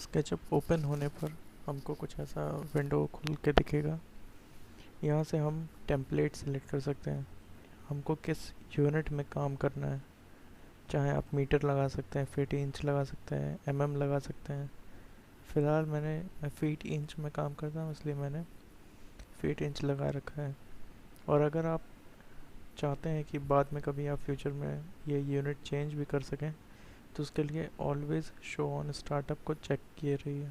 SketchUp open होने पर हमको कुछ ऐसा विंडो खुल के दिखेगा। यहाँ से हम टेम्पलेट सेलेक्ट कर सकते हैं, हमको किस यूनिट में काम करना है। चाहे आप मीटर लगा सकते हैं, फीट इंच लगा सकते हैं, लगा सकते हैं। फ़िलहाल मैं फीट इंच में काम करता हूँ, इसलिए मैंने फीट इंच लगा रखा है। और अगर आप चाहते हैं कि बाद में कभी आप फ्यूचर में ये यूनिट चेंज भी कर सकें, तो उसके लिए ऑलवेज़ शो ऑन स्टार्टअप को चेक किए रहिए।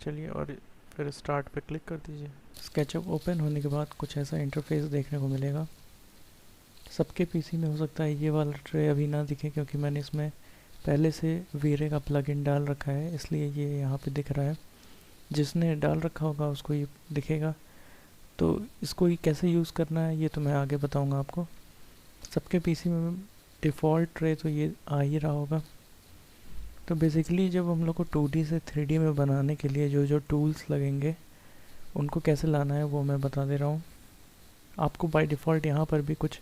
चलिए और फिर स्टार्ट पे क्लिक कर दीजिए। स्केचअप ओपन होने के बाद कुछ ऐसा इंटरफेस देखने को मिलेगा। सबके पीसी में हो सकता है ये वाला ट्रे अभी ना दिखे, क्योंकि मैंने इसमें पहले से वीरे का प्लगइन डाल रखा है, इसलिए ये यहाँ पे दिख रहा है। जिसने डाल रखा होगा उसको ये दिखेगा। तो इसको ये कैसे यूज़ करना है ये तो मैं आगे बताऊँगा आपको। सबके पीसी में डिफ़ॉल्ट ट्रे तो ये आ ही रहा होगा। तो बेसिकली जब हम लोग को 2D से 3D में बनाने के लिए जो जो टूल्स लगेंगे उनको कैसे लाना है वो मैं बता दे रहा हूँ। आपको बाय डिफ़ॉल्ट यहाँ पर भी कुछ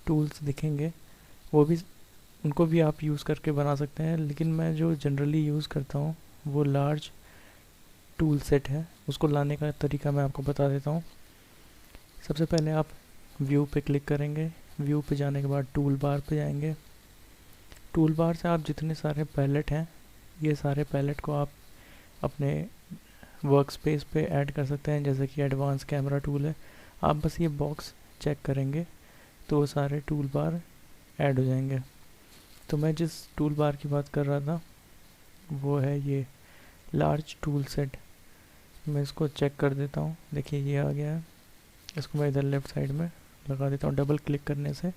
टूल्स दिखेंगे, वो भी उनको भी आप यूज़ करके बना सकते हैं, लेकिन मैं जो जनरली यूज़ करता हूँ वो लार्ज टूल सेट है। उसको लाने का तरीका मैं आपको बता देता हूँ। सबसे पहले आप व्यू पे क्लिक करेंगे। व्यू पे जाने के बाद टूल बार पे जाएंगे। टूल बार से आप जितने सारे पैलेट हैं, ये सारे पैलेट को आप अपने वर्क स्पेस पे ऐड कर सकते हैं। जैसे कि एडवांस कैमरा टूल है, आप बस ये बॉक्स चेक करेंगे तो वो सारे टूल बार ऐड हो जाएंगे। तो मैं जिस टूल बार की बात कर रहा था वो है ये लार्ज टूल सेट। मैं इसको चेक कर देता हूँ। देखिए ये आ गया है। इसको मैं इधर लेफ़्ट साइड में लगा देता हूँ। डबल क्लिक करने से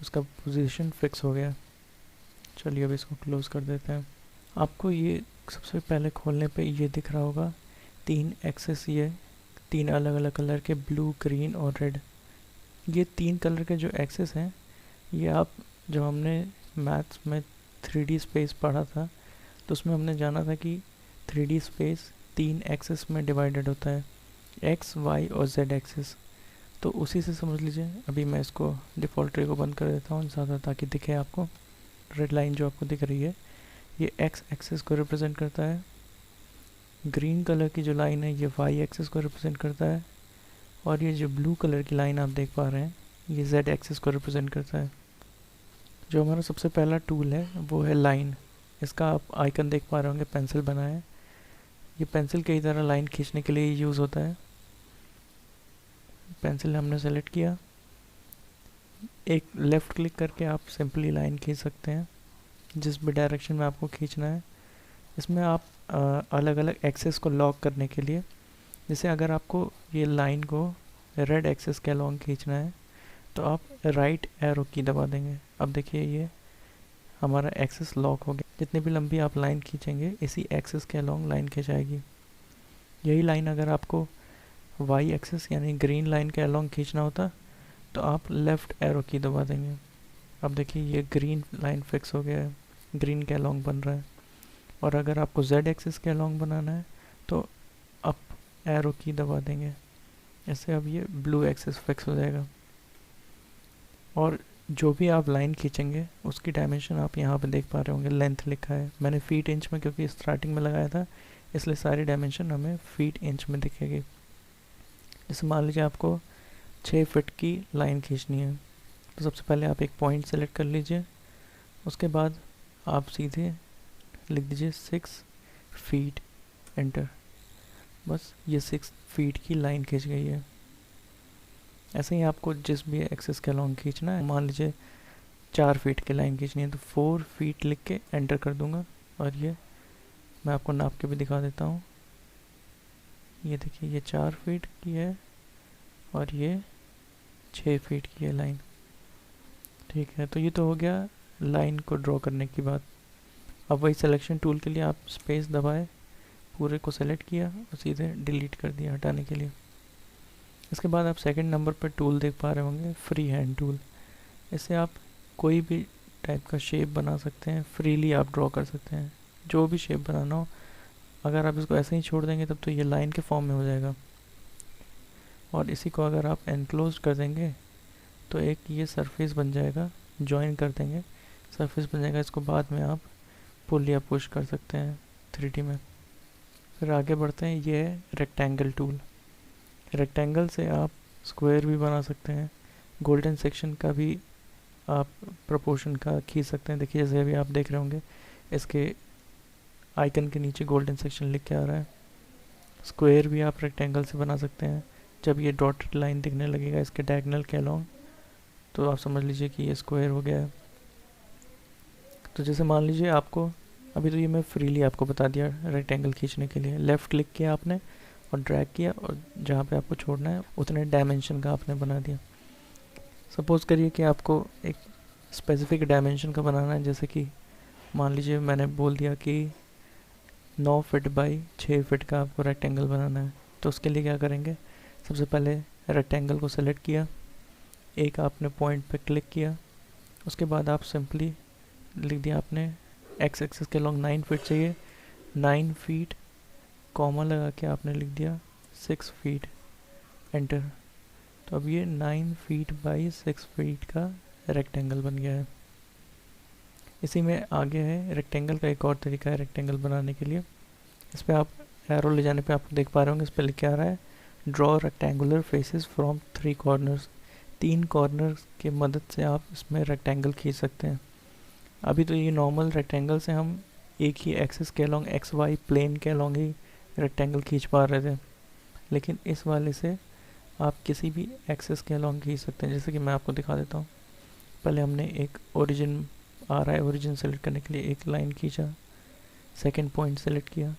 उसका पोजीशन फिक्स हो गया। चलिए अब इसको क्लोज़ कर देते हैं। आपको ये सबसे पहले खोलने पे ये दिख रहा होगा 3 एक्सेस, ये 3 अलग अलग कलर के, ब्लू, ग्रीन और रेड। ये 3 कलर के जो एक्सेस हैं, ये आप जब हमने मैथ्स में 3D स्पेस पढ़ा था तो उसमें हमने जाना था कि 3D स्पेस 3 एक्सेस में डिवाइडेड होता है, एक्स, वाई और जेड एक्सेस। तो उसी से समझ लीजिए। अभी मैं इसको डिफ़ॉल्ट ट्री को बंद कर देता हूँ ज़्यादा, ताकि दिखे आपको। रेड लाइन जो आपको दिख रही है ये एक्स एक्सेस को रिप्रेजेंट करता है। ग्रीन कलर की जो लाइन है ये वाई एक्सेस को रिप्रेजेंट करता है। और ये जो ब्लू कलर की लाइन आप देख पा रहे हैं ये जेड एक्सेस को रिप्रेजेंट करता है। जो हमारा सबसे पहला टूल है वो है लाइन। इसका आप आइकन देख पा रहे होंगे, पेंसिल बना है। ये पेंसिल कई तरह लाइन खींचने के लिए यूज़ होता है। पेंसिल हमने सेलेक्ट किया, एक लेफ़्ट क्लिक करके आप सिंपली लाइन खींच सकते हैं जिस भी डायरेक्शन में आपको खींचना है। इसमें आप अलग अलग एक्सेस को लॉक करने के लिए, जैसे अगर आपको ये लाइन को रेड एक्सेस के अलॉन्ग खींचना है तो आप राइट एरो की दबा देंगे। अब देखिए ये हमारा एक्सेस लॉक हो गया। जितनी भी लंबी आप लाइन खींचेंगे इसी एक्सेस के अलॉन्ग लाइन खिंचाएगी। यही लाइन अगर आपको वाई एक्सेस यानी ग्रीन लाइन के अलॉन्ग खींचना होता तो आप लेफ़्ट एरो की दबा देंगे। अब देखिए ये ग्रीन लाइन फिक्स हो गया है, ग्रीन के अलॉन्ग बन रहा है। और अगर आपको जेड एक्सिस के अलॉन्ग बनाना है तो अप एरो की दबा देंगे। ऐसे अब ये ब्लू एक्सिस फिक्स हो जाएगा। और जो भी आप लाइन खींचेंगे उसकी डायमेंशन आप यहाँ पे देख पा रहे होंगे, लेंथ लिखा है। मैंने फीट इंच में क्योंकि स्टार्टिंग में लगाया था, इसलिए सारी डायमेंशन हमें फीट इंच में दिखेगी। जैसे मान लीजिए आपको 6 फीट की लाइन खींचनी है, तो सबसे पहले आप एक पॉइंट सेलेक्ट कर लीजिए। उसके बाद आप सीधे लिख दीजिए 6 फीट, एंटर। बस ये 6 फीट की लाइन खींच गई है। ऐसे ही आपको जिस भी एक्सेस के अलॉन्ग खींचना है, मान लीजिए 4 फीट की लाइन खींचनी है तो 4 फीट लिख के एंटर कर दूंगा। और ये मैं आपको नाप के भी दिखा देता हूँ। ये देखिए ये 4 फीट की है और ये 6 फीट की है लाइन। ठीक है, तो ये तो हो गया लाइन को ड्रॉ करने की बात। अब वही सिलेक्शन टूल के लिए आप स्पेस दबाए, पूरे को सेलेक्ट किया और सीधे डिलीट कर दिया हटाने के लिए। इसके बाद आप सेकंड नंबर पर टूल देख पा रहे होंगे, फ्री हैंड टूल। इससे आप कोई भी टाइप का शेप बना सकते हैं, फ्रीली आप ड्रॉ कर सकते हैं जो भी शेप बनाना हो। अगर आप इसको ऐसे ही छोड़ देंगे तब तो ये लाइन के फॉर्म में हो जाएगा। और इसी को अगर आप एनक्लोज कर देंगे तो एक ये सरफेस बन जाएगा, ज्वाइन कर देंगे, सरफेस बन जाएगा। इसको बाद में आप पुल या पुश कर सकते हैं 3D में। फिर आगे बढ़ते हैं, ये है रेक्टेंगल टूल। रेक्टेंगल से आप स्क्वायर भी बना सकते हैं, गोल्डन सेक्शन का भी आप प्रोपोर्शन का खींच सकते हैं। देखिए जैसे अभी आप देख रहे होंगे, इसके आइकन के नीचे गोल्डन सेक्शन लिख के आ रहा है। स्क्वायर भी आप रेक्टेंगल से बना सकते हैं। जब ये डॉटेड लाइन दिखने लगेगा इसके डायगोनल के अलोंग, तो आप समझ लीजिए कि ये स्क्वायर हो गया है। तो जैसे मान लीजिए आपको, अभी तो ये मैं फ्रीली आपको बता दिया रेक्टेंगल खींचने के लिए, लेफ़्ट क्लिक किया आपने और ड्रैग किया, और जहाँ पे आपको छोड़ना है उतने डायमेंशन का आपने बना दिया। सपोज़ करिए कि आपको एक स्पेसिफिक डायमेंशन का बनाना है, जैसे कि मान लीजिए मैंने बोल दिया कि 9 फीट बाई 6 फीट का आपको रेक्टेंगल बनाना है। तो उसके लिए क्या करेंगे, सबसे पहले रेक्टेंगल को सेलेक्ट किया, एक आपने पॉइंट पे क्लिक किया, उसके बाद आप सिंपली लिख दिया आपने एक्स एक्सिस के लॉन्ग 9 फीट चाहिए, 9 फीट कॉमा लगा के आपने लिख दिया 6 फीट, एंटर। तो अब ये 9 फीट बाई 6 फीट का रेक्टेंगल बन गया है। इसी में आगे है रेक्टेंगल का एक और तरीका है रेक्टेंगल बनाने के लिए। इस पर आप एरो ले जाने पे आप देख पा रहे होंगे, इस पर लिख के आ रहा है draw rectangular faces from 3 corners. 3 corners की मदद से आप इसमें रेक्टेंगल खींच सकते हैं। अभी तो ये नॉर्मल रेक्टेंगल से हम एक ही एक्सिस के अलॉन्ग एक्स वाई प्लेन के अलॉन्ग ही रेक्टेंगल खींच पा रहे थे, लेकिन इस वाले से आप किसी भी एक्सिस के अलॉन्ग खींच सकते हैं। जैसे कि मैं आपको दिखा देता हूँ। पहले हमने एक ओरिजिन आ रहा है, ओरिजिन सेलेक्ट करने के लिए एक लाइन खींचा, सेकंड पॉइंट सेलेक्ट किया,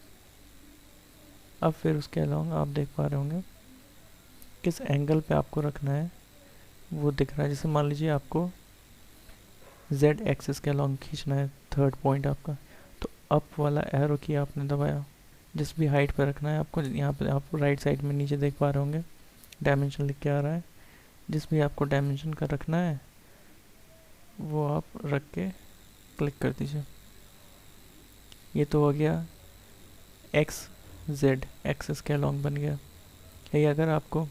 अब फिर उसके अलॉन्ग आप देख पा रहे होंगे किस एंगल पे आपको रखना है वो दिख रहा है। जैसे मान लीजिए आपको z एक्सिस के अलॉन्ग खींचना है थर्ड पॉइंट आपका, तो अप वाला एरो की आपने दबाया, जिस भी हाइट पे रखना है आपको, यहाँ पे आप राइट साइड में नीचे देख पा रहे होंगे डायमेंशन लिख के आ रहा है, जिस भी आपको डायमेंशन का रखना है वो आप रख के क्लिक कर दीजिए। ये तो हो गया एक्स जेड एक्सिस के अलॉन्ग बन गया। यही अगर आपको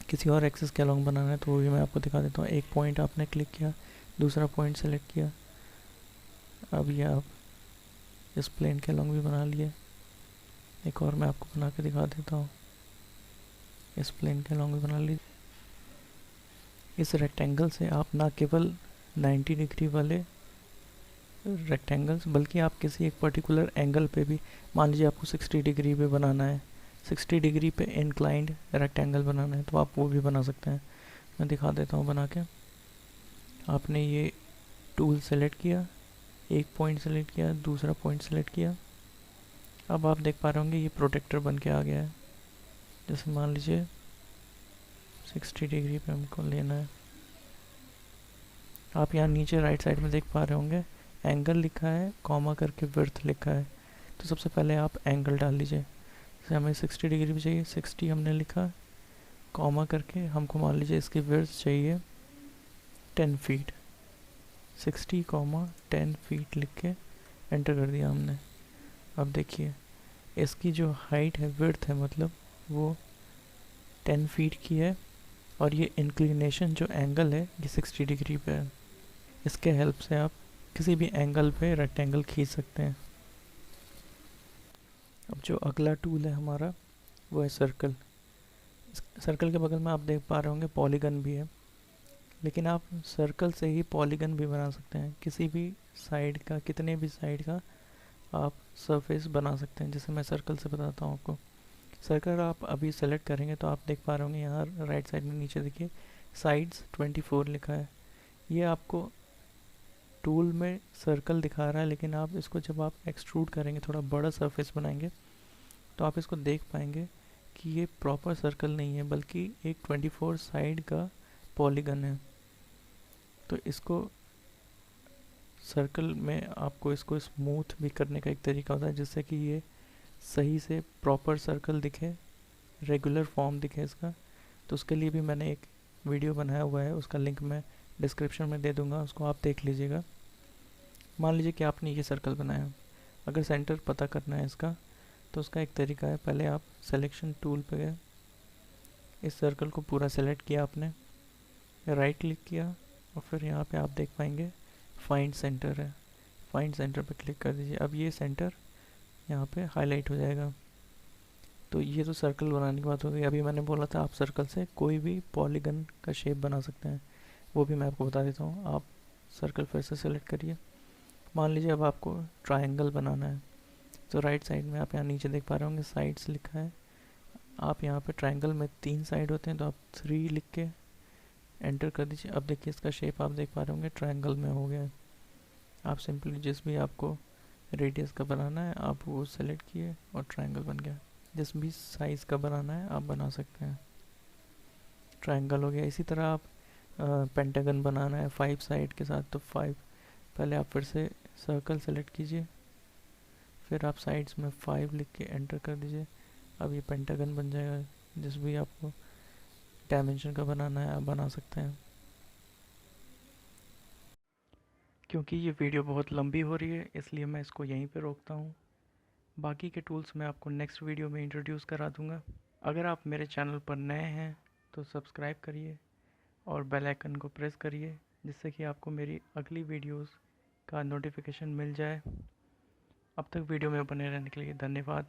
किसी और एक्सिस के अलॉन्ग बनाना है तो वो भी मैं आपको दिखा देता हूँ। एक पॉइंट आपने क्लिक किया, दूसरा पॉइंट सेलेक्ट किया, अब ये आप इस प्लेन के अलॉन्ग भी बना लिए। एक और मैं आपको बना के दिखा देता हूँ, इस प्लेन के अलॉन्ग भी बना लीजिए। इस रेक्टेंगल से आप ना केवल 90 डिग्री वाले रेक्टेंगल्स, बल्कि आप किसी एक पर्टिकुलर एंगल पे भी, मान लीजिए आपको 60 डिग्री पे बनाना है, 60 डिग्री पे इंक्लाइंड रेक्टेंगल बनाना है, तो आप वो भी बना सकते हैं। मैं दिखा देता हूँ बना के। आपने ये टूल सेलेक्ट किया, एक पॉइंट सेलेक्ट किया, दूसरा पॉइंट सेलेक्ट किया, अब आप देख पा रहे होंगे ये प्रोटेक्टर बन के आ गया है। जैसे मान लीजिए 60 डिग्री पे हमको लेना है, आप यहाँ नीचे राइट साइड में देख पा रहे होंगे एंगल लिखा है, कॉमा करके विड्थ लिखा है। तो सबसे पहले आप एंगल डाल लीजिए। जैसे हमें 60 डिग्री भी चाहिए, 60 हमने लिखा, कॉमा करके हमको मान लीजिए इसकी विड्थ चाहिए 10 फीट, 60 कॉमा 10 फीट लिख के एंटर कर दिया हमने। अब देखिए इसकी जो हाइट है, विड्थ है मतलब, वो 10 फीट की है, और ये इंक्लिनेशन जो एंगल है ये 60 डिग्री पे है। इसके हेल्प से आप किसी भी एंगल पे रेक्टेंगल खींच सकते हैं। अब जो अगला टूल है हमारा वो है सर्कल। सर्कल के बगल में आप देख पा रहे होंगे पॉलीगन भी है, लेकिन आप सर्कल से ही पॉलीगन भी बना सकते हैं। किसी भी साइड का, कितने भी साइड का आप सरफेस बना सकते हैं। जैसे मैं सर्कल से बताता हूँ आपको। सर्कल आप अभी सेलेक्ट करेंगे तो आप देख पा रहे होंगे यहाँ राइट साइड में नीचे देखिए साइड्स 24 लिखा है। ये आपको टूल में सर्कल दिखा रहा है, लेकिन आप इसको जब आप एक्सट्रूड करेंगे, थोड़ा बड़ा सरफेस बनाएंगे, तो आप इसको देख पाएंगे कि ये प्रॉपर सर्कल नहीं है, बल्कि एक 24 साइड का पॉलीगन है। तो इसको सर्कल में आपको इसको स्मूथ भी करने का एक तरीका होता है, जिससे कि ये सही से प्रॉपर सर्कल दिखे, रेगुलर फॉर्म दिखे इसका। तो उसके लिए भी मैंने एक वीडियो बनाया हुआ है, उसका लिंक मैं डिस्क्रिप्शन में दे दूंगा, उसको आप देख लीजिएगा। मान लीजिए कि आपने ये सर्कल बनाया, अगर सेंटर पता करना है इसका, तो उसका एक तरीका है, पहले आप सिलेक्शन टूल पे गए, इस सर्कल को पूरा सेलेक्ट किया आपने, राइट क्लिक किया, और फिर यहाँ पे आप देख पाएंगे फाइंड सेंटर है, फाइंड सेंटर पे क्लिक कर दीजिए। अब ये सेंटर यहाँ पे हाईलाइट हो जाएगा। तो ये तो सर्कल बनाने की बात हो गई। अभी मैंने बोला था आप सर्कल से कोई भी पॉलीगन का शेप बना सकते हैं, वो भी मैं आपको बता देता हूँ। आप सर्कल फिर से सिलेक्ट करिए। मान लीजिए अब आपको ट्रायंगल बनाना है, तो राइट साइड में आप यहाँ नीचे देख पा रहे होंगे साइड्स लिखा है। आप यहाँ पे ट्रायंगल में 3 साइड होते हैं, तो आप 3 लिख के एंटर कर दीजिए। अब देखिए इसका शेप आप देख पा रहे होंगे ट्रायंगल में हो गया है। आप सिंपली जिस भी आपको रेडियस का बनाना है आप वो सेलेक्ट किए और ट्रायंगल बन गया। जिस भी साइज़ का बनाना है आप बना सकते हैं। ट्रायंगल हो गया। इसी तरह आप पेंटागन बनाना है 5 साइड के साथ, तो 5 पहले आप फिर से सर्कल सेलेक्ट कीजिए, फिर आप साइड्स में 5 लिख के एंटर कर दीजिए। अब ये पेंटागन बन जाएगा। जिस भी आपको डायमेंशन का बनाना है आप बना सकते हैं। क्योंकि ये वीडियो बहुत लंबी हो रही है इसलिए मैं इसको यहीं पे रोकता हूँ। बाकी के टूल्स मैं आपको नेक्स्ट वीडियो में इंट्रोड्यूस करा दूँगा। अगर आप मेरे चैनल पर नए हैं तो सब्सक्राइब करिए और बेल आइकन को प्रेस करिए, जिससे कि आपको मेरी अगली वीडियोस का नोटिफिकेशन मिल जाए। अब तक वीडियो में बने रहने के लिए धन्यवाद।